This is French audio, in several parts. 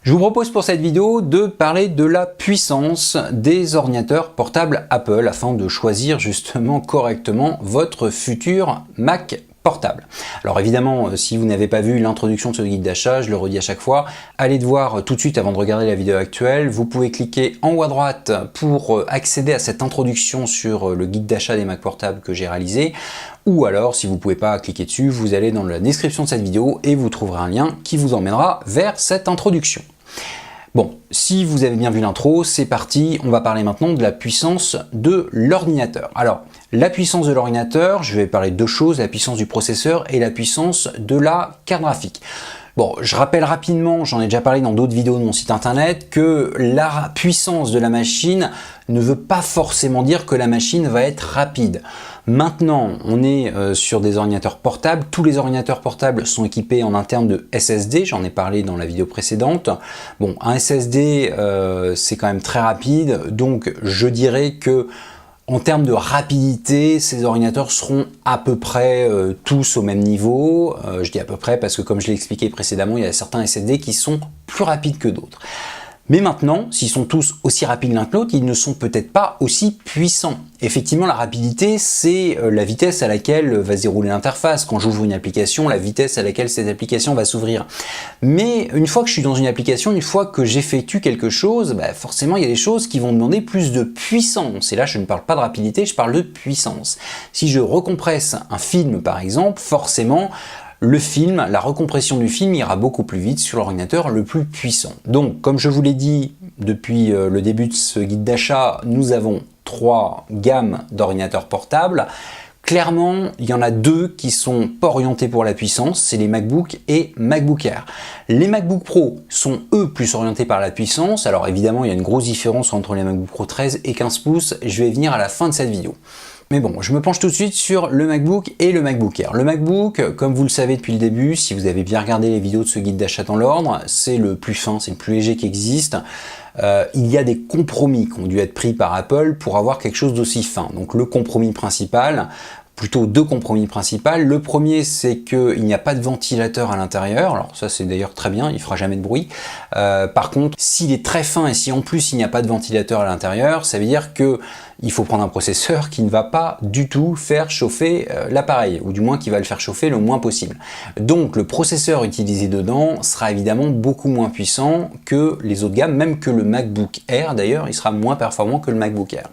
Je vous propose pour cette vidéo de parler de la puissance des ordinateurs portables Apple afin de choisir justement correctement votre futur Mac portable. Alors évidemment, si vous n'avez pas vu l'introduction de ce guide d'achat, je le redis à chaque fois, allez le voir tout de suite avant de regarder la vidéo actuelle. Vous pouvez cliquer en haut à droite pour accéder à cette introduction sur le guide d'achat des Mac portables que j'ai réalisé. Ou alors, si vous ne pouvez pas cliquer dessus, vous allez dans la description de cette vidéo et vous trouverez un lien qui vous emmènera vers cette introduction. Bon, si vous avez bien vu l'intro, c'est parti, on va parler maintenant de la puissance de l'ordinateur. Alors, la puissance de l'ordinateur, je vais parler de deux choses, la puissance du processeur et la puissance de la carte graphique. Bon, je rappelle rapidement, j'en ai déjà parlé dans d'autres vidéos de mon site internet, que la puissance de la machine ne veut pas forcément dire que la machine va être rapide. Maintenant, on est sur des ordinateurs portables. Tous les ordinateurs portables sont équipés en interne de SSD, j'en ai parlé dans la vidéo précédente. Bon, un SSD, c'est quand même très rapide, donc je dirais que en termes de rapidité, ces ordinateurs seront à peu près tous au même niveau. Je dis à peu près parce que comme je l'ai expliqué précédemment, il y a certains SSD qui sont plus rapides que d'autres. Mais maintenant, s'ils sont tous aussi rapides l'un que l'autre, ils ne sont peut-être pas aussi puissants. Effectivement, la rapidité, c'est la vitesse à laquelle va se dérouler l'interface. Quand j'ouvre une application, la vitesse à laquelle cette application va s'ouvrir. Mais une fois que je suis dans une application, une fois que j'effectue quelque chose, forcément, il y a des choses qui vont demander plus de puissance. Et là, je ne parle pas de rapidité, je parle de puissance. Si je recompresse un film, par exemple, forcément, le film, la recompression du film ira beaucoup plus vite sur l'ordinateur le plus puissant. Donc, comme je vous l'ai dit depuis le début de ce guide d'achat, nous avons trois gammes d'ordinateurs portables. Clairement, il y en a deux qui sont pas orientés pour la puissance, c'est les MacBook et MacBook Air. Les MacBook Pro sont eux plus orientés par la puissance. Alors évidemment, il y a une grosse différence entre les MacBook Pro 13 et 15 pouces. Je vais y venir à la fin de cette vidéo. Mais bon, je me penche tout de suite sur le MacBook et le MacBook Air. Le MacBook, comme vous le savez depuis le début, si vous avez bien regardé les vidéos de ce guide d'achat dans l'ordre, c'est le plus fin, c'est le plus léger qui existe. Il y a des compromis qui ont dû être pris par Apple pour avoir quelque chose d'aussi fin. Donc le compromis principal, plutôt deux compromis principaux. Le premier, c'est qu'il n'y a pas de ventilateur à l'intérieur. Alors ça, c'est d'ailleurs très bien, il fera jamais de bruit. Par contre, s'il est très fin et si en plus il n'y a pas de ventilateur à l'intérieur, ça veut dire que il faut prendre un processeur qui ne va pas du tout faire chauffer l'appareil, ou du moins qui va le faire chauffer le moins possible. Donc le processeur utilisé dedans sera évidemment beaucoup moins puissant que les autres gammes, même que le MacBook Air d'ailleurs, il sera moins performant que le MacBook Air.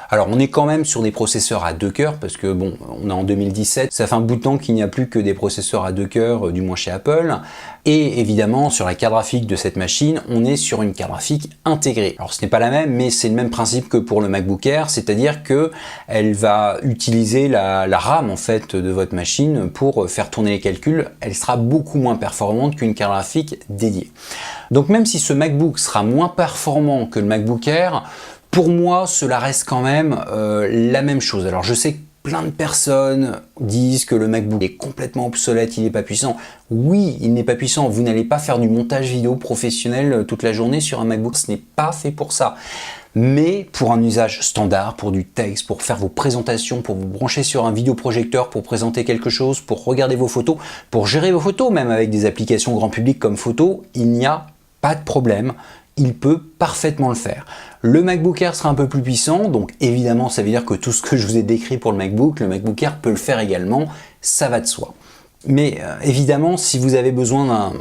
Alors on est quand même sur des processeurs à 2 cœurs parce que bon, on est en 2017, ça fait un bout de temps qu'il n'y a plus que des processeurs à 2 cœurs, du moins chez Apple. Et évidemment, sur la carte graphique de cette machine, on est sur une carte graphique intégrée. Alors ce n'est pas la même, mais c'est le même principe que pour le MacBook Air, c'est-à-dire que elle va utiliser la RAM en fait de votre machine pour faire tourner les calculs. Elle sera beaucoup moins performante qu'une carte graphique dédiée. Donc même si ce MacBook sera moins performant que le MacBook Air, pour moi, cela reste quand même la même chose. Alors je sais que plein de personnes disent que le MacBook est complètement obsolète, il n'est pas puissant. Oui, il n'est pas puissant. Vous n'allez pas faire du montage vidéo professionnel toute la journée sur un MacBook, ce n'est pas fait pour ça. Mais pour un usage standard, pour du texte, pour faire vos présentations, pour vous brancher sur un vidéoprojecteur, pour présenter quelque chose, pour regarder vos photos, pour gérer vos photos, même avec des applications grand public comme Photo, il n'y a pas de problème. Il peut parfaitement le faire. Le MacBook Air sera un peu plus puissant, donc évidemment ça veut dire que tout ce que je vous ai décrit pour le MacBook Air peut le faire également, ça va de soi. Mais évidemment, si vous avez besoin d'un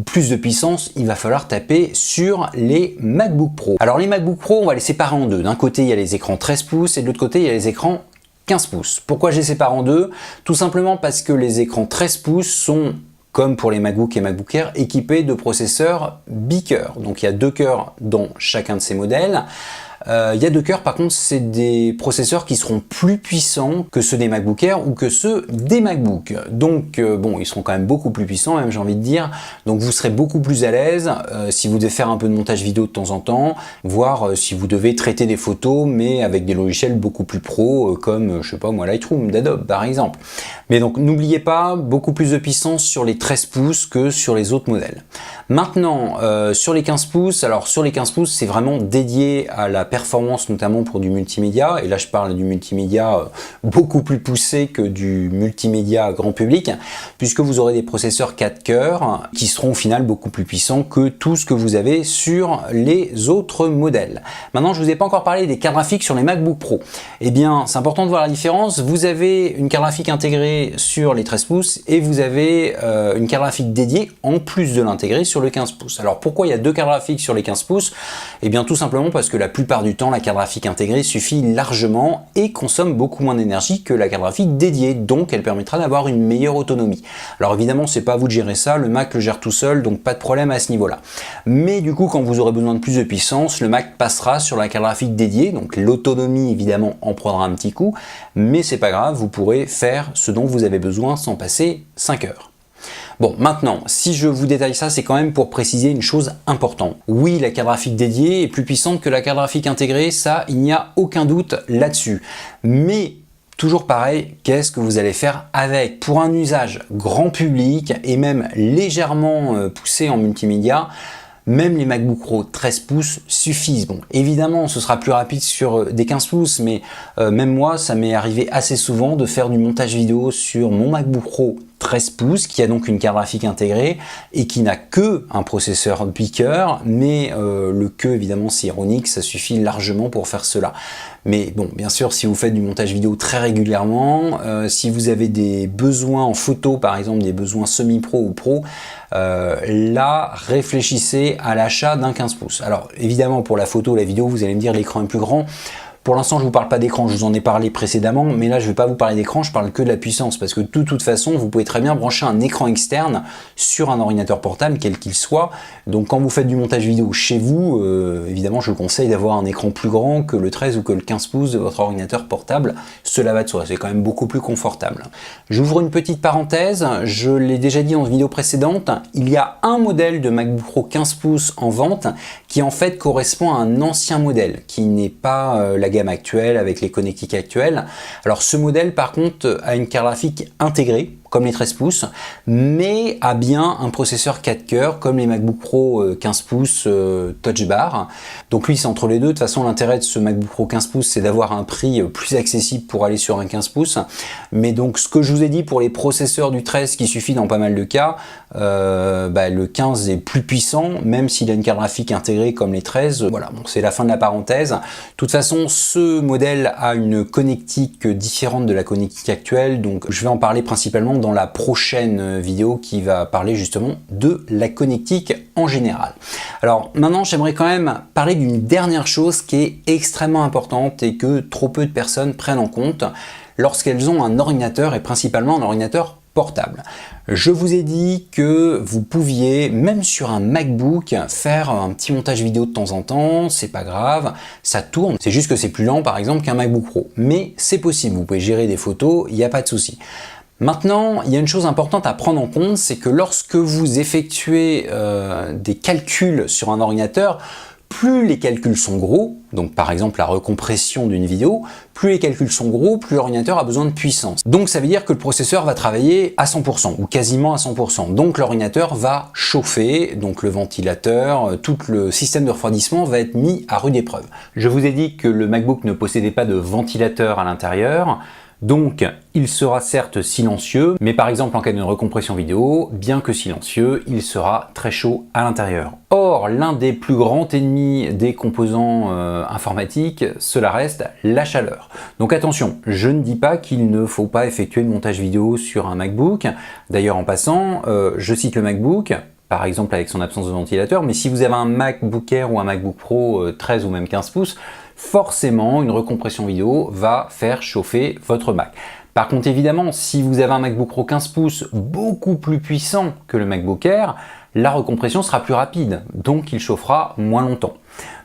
plus de puissance, il va falloir taper sur les MacBook Pro. Alors les MacBook Pro, on va les séparer en deux. D'un côté, il y a les écrans 13 pouces et de l'autre côté, il y a les écrans 15 pouces. Pourquoi je les sépare en deux? Tout simplement parce que les écrans 13 pouces sont, comme pour les MacBook et MacBook Air, équipés de processeurs bi-cœurs. Donc il y a 2 cœurs dans chacun de ces modèles. Il y a 2 cœurs, par contre, c'est des processeurs qui seront plus puissants que ceux des MacBook Air ou que ceux des MacBook. Donc, bon, ils seront quand même beaucoup plus puissants, même j'ai envie de dire. Donc, vous serez beaucoup plus à l'aise si vous devez faire un peu de montage vidéo de temps en temps, voire si vous devez traiter des photos, mais avec des logiciels beaucoup plus pro, comme, je sais pas moi, Lightroom d'Adobe, par exemple. Mais donc, n'oubliez pas, beaucoup plus de puissance sur les 13 pouces que sur les autres modèles. Maintenant, sur les 15 pouces, alors sur les 15 pouces, c'est vraiment dédié à la performance performance notamment pour du multimédia, et là je parle du multimédia beaucoup plus poussé que du multimédia grand public, puisque vous aurez des processeurs 4 cœurs qui seront au final beaucoup plus puissants que tout ce que vous avez sur les autres modèles. Maintenant, je ne vous ai pas encore parlé des cartes graphiques sur les MacBook Pro. Eh bien, c'est important de voir la différence. Vous avez une carte graphique intégrée sur les 13 pouces et vous avez une carte graphique dédiée en plus de l'intégrer sur le 15 pouces. Alors pourquoi il y a deux cartes graphiques sur les 15 pouces? Eh bien tout simplement parce que la plupart du temps la carte graphique intégrée suffit largement et consomme beaucoup moins d'énergie que la carte graphique dédiée, donc elle permettra d'avoir une meilleure autonomie. Alors évidemment c'est pas à vous de gérer ça, le Mac le gère tout seul, donc pas de problème à ce niveau là. Mais du coup quand vous aurez besoin de plus de puissance, le Mac passera sur la carte graphique dédiée, donc l'autonomie évidemment en prendra un petit coup, mais c'est pas grave, vous pourrez faire ce dont vous avez besoin sans passer 5 heures. Bon, maintenant, si je vous détaille ça, c'est quand même pour préciser une chose importante. Oui, la carte graphique dédiée est plus puissante que la carte graphique intégrée, ça, il n'y a aucun doute là-dessus. Mais, toujours pareil, qu'est-ce que vous allez faire avec? Pour un usage grand public et même légèrement poussé en multimédia, même les MacBook Pro 13 pouces suffisent. Bon, évidemment, ce sera plus rapide sur des 15 pouces, mais même moi, ça m'est arrivé assez souvent de faire du montage vidéo sur mon MacBook Pro 13 pouces, qui a donc une carte graphique intégrée et qui n'a que un processeur 8 cœurs, mais le que, évidemment, c'est ironique, ça suffit largement pour faire cela. Mais bon, bien sûr, si vous faites du montage vidéo très régulièrement, si vous avez des besoins en photo, par exemple, des besoins semi-pro ou pro, là, réfléchissez à l'achat d'un 15 pouces. Alors, évidemment, pour la photo, la vidéo, vous allez me dire l'écran est plus grand. Pour l'instant, je ne vous parle pas d'écran, je vous en ai parlé précédemment, mais là, je ne vais pas vous parler d'écran, je parle que de la puissance, parce que de toute façon, vous pouvez très bien brancher un écran externe sur un ordinateur portable, quel qu'il soit. Donc, quand vous faites du montage vidéo chez vous, évidemment, je vous conseille d'avoir un écran plus grand que le 13 ou que le 15 pouces de votre ordinateur portable. Cela va de soi, c'est quand même beaucoup plus confortable. J'ouvre une petite parenthèse, je l'ai déjà dit dans une vidéo précédente, il y a un modèle de MacBook Pro 15 pouces en vente qui en fait correspond à un ancien modèle, qui n'est pas la gamme actuelle avec les connectiques actuelles. Alors ce modèle par contre a une carte graphique intégrée comme les 13 pouces, mais a bien un processeur 4 cœurs comme les MacBook Pro 15 pouces Touch Bar. Donc lui c'est entre les deux. De toute façon l'intérêt de ce MacBook Pro 15 pouces c'est d'avoir un prix plus accessible pour aller sur un 15 pouces. Mais donc ce que je vous ai dit pour les processeurs du 13 qui suffit dans pas mal de cas, le 15 est plus puissant même s'il a une carte graphique intégrée comme les 13. Voilà, bon, c'est la fin de la parenthèse. De toute façon ce modèle a une connectique différente de la connectique actuelle, donc je vais en parler principalement dans la prochaine vidéo qui va parler justement de la connectique en général. Alors maintenant j'aimerais quand même parler d'une dernière chose qui est extrêmement importante et que trop peu de personnes prennent en compte lorsqu'elles ont un ordinateur et principalement un ordinateur portable. Je vous ai dit que vous pouviez, même sur un MacBook, faire un petit montage vidéo de temps en temps, c'est pas grave, ça tourne, c'est juste que c'est plus lent par exemple qu'un MacBook Pro. Mais c'est possible, vous pouvez gérer des photos, il n'y a pas de souci. Maintenant, il y a une chose importante à prendre en compte, c'est que lorsque vous effectuez des calculs sur un ordinateur, plus les calculs sont gros, donc par exemple la recompression d'une vidéo, plus les calculs sont gros, plus l'ordinateur a besoin de puissance. Donc ça veut dire que le processeur va travailler à 100% ou quasiment à 100%. Donc l'ordinateur va chauffer, donc le ventilateur, tout le système de refroidissement va être mis à rude épreuve. Je vous ai dit que le MacBook ne possédait pas de ventilateur à l'intérieur. Donc, il sera certes silencieux, mais par exemple en cas d'une recompression vidéo, bien que silencieux, il sera très chaud à l'intérieur. Or, l'un des plus grands ennemis des composants informatiques, cela reste la chaleur. Donc attention, je ne dis pas qu'il ne faut pas effectuer de montage vidéo sur un MacBook. D'ailleurs, en passant, je cite le MacBook, par exemple avec son absence de ventilateur, mais si vous avez un MacBook Air ou un MacBook Pro 13 ou même 15 pouces, forcément une recompression vidéo va faire chauffer votre Mac. Par contre évidemment, si vous avez un MacBook Pro 15 pouces beaucoup plus puissant que le MacBook Air, la recompression sera plus rapide, donc il chauffera moins longtemps.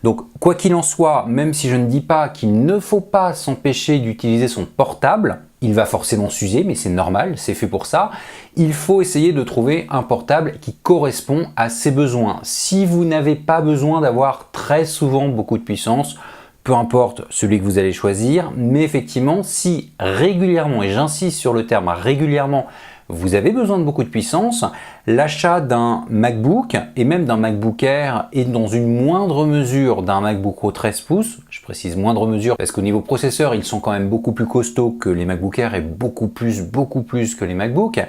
Donc quoi qu'il en soit, même si je ne dis pas qu'il ne faut pas s'empêcher d'utiliser son portable, il va forcément s'user, mais c'est normal, c'est fait pour ça. Il faut essayer de trouver un portable qui correspond à ses besoins. Si vous n'avez pas besoin d'avoir très souvent beaucoup de puissance, peu importe celui que vous allez choisir, mais effectivement, si régulièrement, et j'insiste sur le terme régulièrement, vous avez besoin de beaucoup de puissance, l'achat d'un MacBook et même d'un MacBook Air et dans une moindre mesure d'un MacBook Pro 13 pouces, je précise moindre mesure parce qu'au niveau processeur ils sont quand même beaucoup plus costauds que les MacBook Air et beaucoup plus que les MacBook,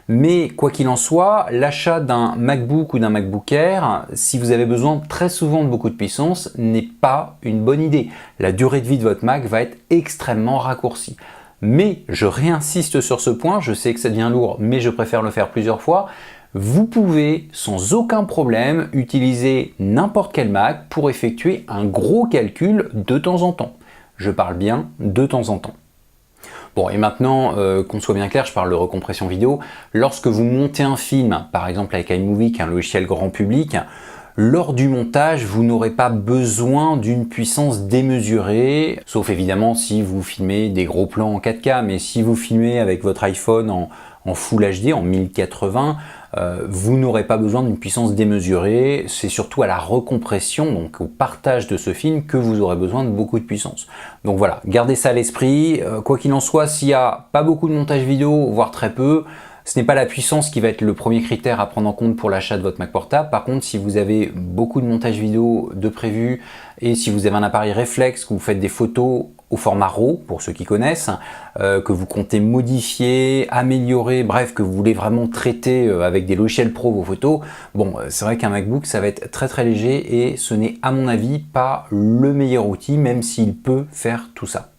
mais quoi qu'il en soit, l'achat d'un MacBook ou d'un MacBook Air, si vous avez besoin très souvent de beaucoup de puissance, n'est pas une bonne idée. La durée de vie de votre Mac va être extrêmement raccourcie. Mais je réinsiste sur ce point, je sais que ça devient lourd, mais je préfère le faire plusieurs fois. Vous pouvez sans aucun problème utiliser n'importe quel Mac pour effectuer un gros calcul de temps en temps. Je parle bien de temps en temps. Bon, et maintenant, qu'on soit bien clair, je parle de recompression vidéo. Lorsque vous montez un film, par exemple avec iMovie, qui est un logiciel grand public, lors du montage, vous n'aurez pas besoin d'une puissance démesurée, sauf évidemment si vous filmez des gros plans en 4K, mais si vous filmez avec votre iPhone en Full HD, en 1080, vous n'aurez pas besoin d'une puissance démesurée. C'est surtout à la recompression, donc au partage de ce film, que vous aurez besoin de beaucoup de puissance. Donc voilà, gardez ça à l'esprit. Quoi qu'il en soit, s'il n'y a pas beaucoup de montage vidéo, voire très peu, ce n'est pas la puissance qui va être le premier critère à prendre en compte pour l'achat de votre Mac portable. Par contre, si vous avez beaucoup de montage vidéo de prévu et si vous avez un appareil réflexe, que vous faites des photos au format RAW, pour ceux qui connaissent, que vous comptez modifier, améliorer, bref, que vous voulez vraiment traiter avec des logiciels pro vos photos, bon, c'est vrai qu'un MacBook, ça va être très léger et ce n'est à mon avis pas le meilleur outil, même s'il peut faire tout ça.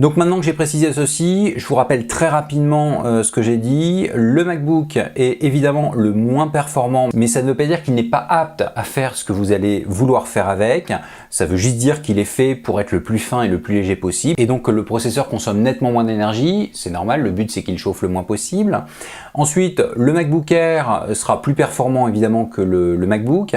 Donc maintenant que j'ai précisé ceci, je vous rappelle très rapidement ce que j'ai dit. Le MacBook est évidemment le moins performant, mais ça ne veut pas dire qu'il n'est pas apte à faire ce que vous allez vouloir faire avec. Ça veut juste dire qu'il est fait pour être le plus fin et le plus léger possible, et donc que le processeur consomme nettement moins d'énergie. C'est normal, le but c'est qu'il chauffe le moins possible. Ensuite, le MacBook Air sera plus performant évidemment que le MacBook.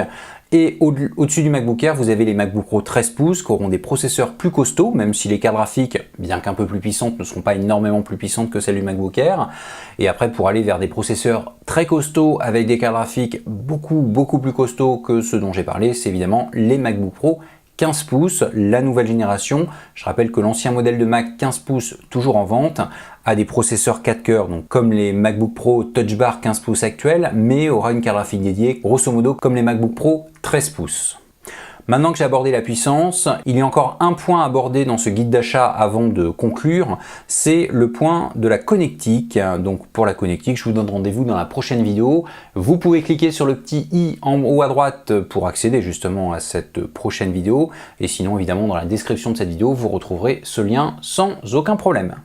Et au-dessus du MacBook Air, vous avez les MacBook Pro 13 pouces qui auront des processeurs plus costauds, même si les cartes graphiques, bien qu'un peu plus puissantes, ne seront pas énormément plus puissantes que celles du MacBook Air. Et après, pour aller vers des processeurs très costauds avec des cartes graphiques beaucoup plus costauds que ceux dont j'ai parlé, c'est évidemment les MacBook Pro 15 pouces, la nouvelle génération. Je rappelle que l'ancien modèle de Mac 15 pouces, toujours en vente, a des processeurs 4 cœurs, donc comme les MacBook Pro Touch Bar 15 pouces actuels, mais aura une carte graphique dédiée, grosso modo comme les MacBook Pro 13 pouces. Maintenant que j'ai abordé la puissance, il y a encore un point à aborder dans ce guide d'achat avant de conclure, c'est le point de la connectique. Donc pour la connectique, je vous donne rendez-vous dans la prochaine vidéo. Vous pouvez cliquer sur le petit i en haut à droite pour accéder justement à cette prochaine vidéo. Et sinon, évidemment, dans la description de cette vidéo, vous retrouverez ce lien sans aucun problème.